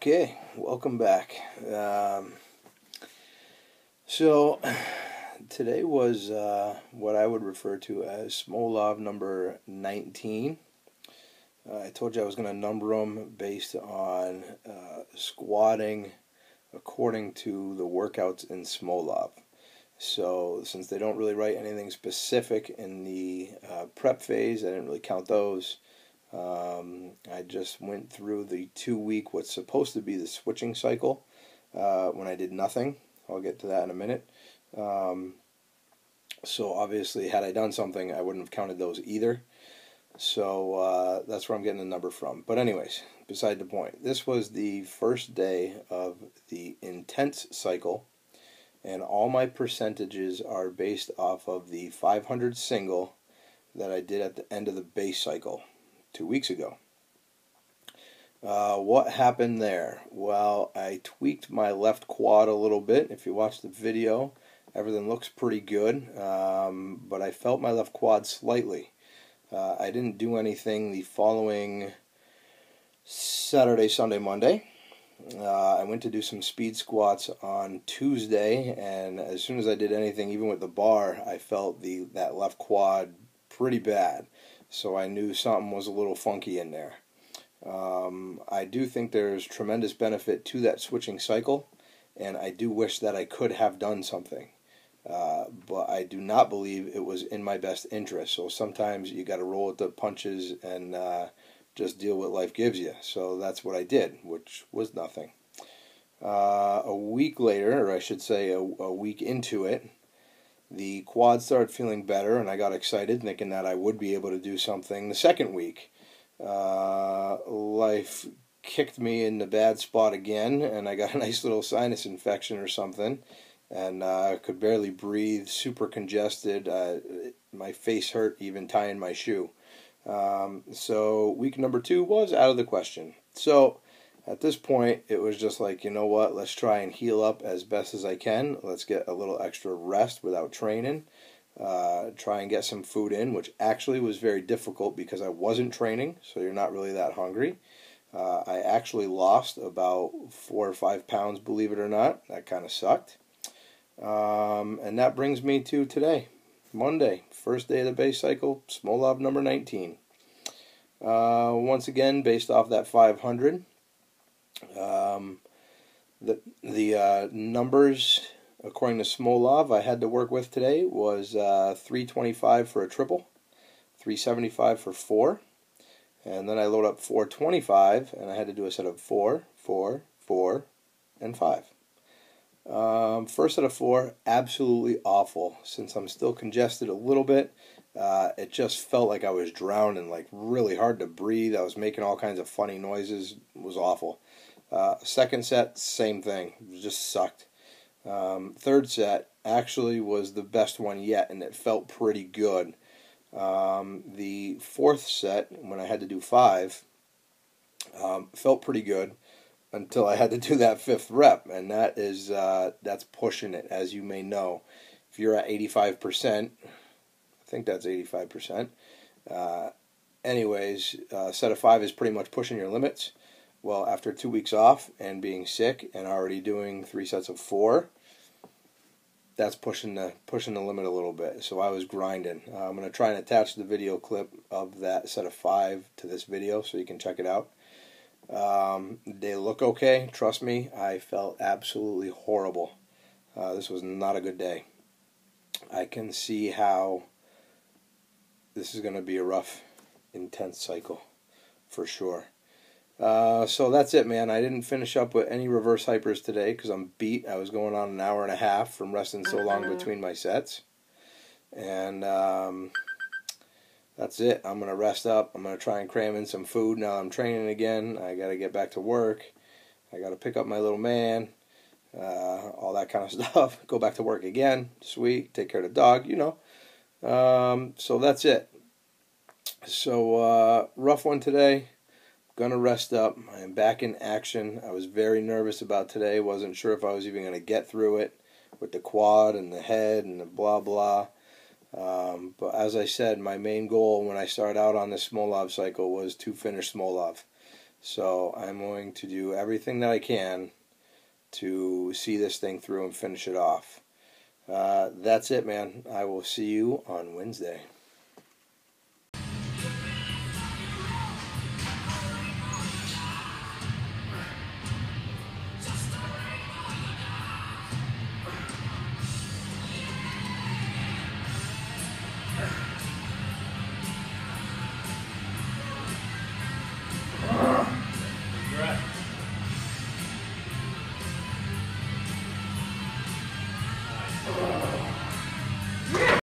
Okay, welcome back. So today was what I would refer to as Smolov number 19. I told you I was going to number them based on squatting according to the workouts in Smolov. So since they don't really write anything specific in the prep phase, I didn't really count those. I just went through the 2-week, what's supposed to be the switching cycle, when I did nothing. I'll get to that in a minute. So obviously, had I done something, I wouldn't have counted those either. So that's where I'm getting the number from. But anyways, beside the point. This was the first day of the intense cycle, and all my percentages are based off of the 500 single that I did at the end of the base cycle 2 weeks ago. What happened there? Well, I tweaked my left quad a little bit. If you watch the video, everything looks pretty good, but I felt my left quad slightly. I didn't do anything the following Saturday, Sunday, Monday. I went to do some speed squats on Tuesday, and as soon as I did anything, even with the bar, I felt that left quad pretty bad. So I knew something was a little funky in there. I do think there's tremendous benefit to that switching cycle, and I do wish that I could have done something. But I do not believe it was in my best interest. So sometimes you got to roll with the punches and just deal with what life gives you. So that's what I did, which was nothing. A week later, or I should say a week into it, the quad started feeling better, and I got excited, thinking that I would be able to do something the second week. Life kicked me in the bad spot again, and I got a nice little sinus infection or something, and I could barely breathe, super congested. My face hurt even tying my shoe. So week number 2 was out of the question. So at this point, it was just like, you know what, let's try and heal up as best as I can. Let's get a little extra rest without training. Try and get some food in, which actually was very difficult because I wasn't training, so you're not really that hungry. I actually lost about 4 or 5 pounds, believe it or not. That kind of sucked. And that brings me to today, Monday, first day of the base cycle, Smolov number 19. Once again, based off that 500. The numbers, according to Smolov, I had to work with today was 325 for a triple, 375 for 4, and then I load up 425, and I had to do a set of 4, 4, 4, and 5. First set of 4, absolutely awful. Since I'm still congested a little bit, it just felt like I was drowning, like really hard to breathe. I was making all kinds of funny noises. It was awful. Second set, same thing. It just sucked. Third set actually was the best one yet, and it felt pretty good. The fourth set, when I had to do 5, felt pretty good until I had to do that 5th rep, and that's pushing it, as you may know. If you're at 85%, I think that's 85%. Anyways, set of 5 is pretty much pushing your limits. Well, after 2 weeks off and being sick and already doing 3 sets of 4, that's pushing the limit a little bit. So I was grinding. I'm going to try and attach the video clip of that set of 5 to this video so you can check it out. They look okay. Trust me, I felt absolutely horrible. This was not a good day. I can see how this is going to be a rough, intense cycle for sure. So that's it, man. I didn't finish up with any reverse hypers today because I'm beat. I was going on an hour and a half from resting so long between my sets. And that's it. I'm going to rest up. I'm going to try and cram in some food now I'm training again. I got to get back to work. I got to pick up my little man. All that kind of stuff. Go back to work again. Sweet. Take care of the dog, you know. So that's it. So rough one today. Gonna rest up. I am back in action. I was very nervous about today. Wasn't sure if I was even going to get through it with the quad and the head and the blah blah. But as I said, my main goal when I started out on this Smolov cycle was to finish Smolov. So I'm going to do everything that I can to see this thing through and finish it off. That's it, man. I will see you on Wednesday.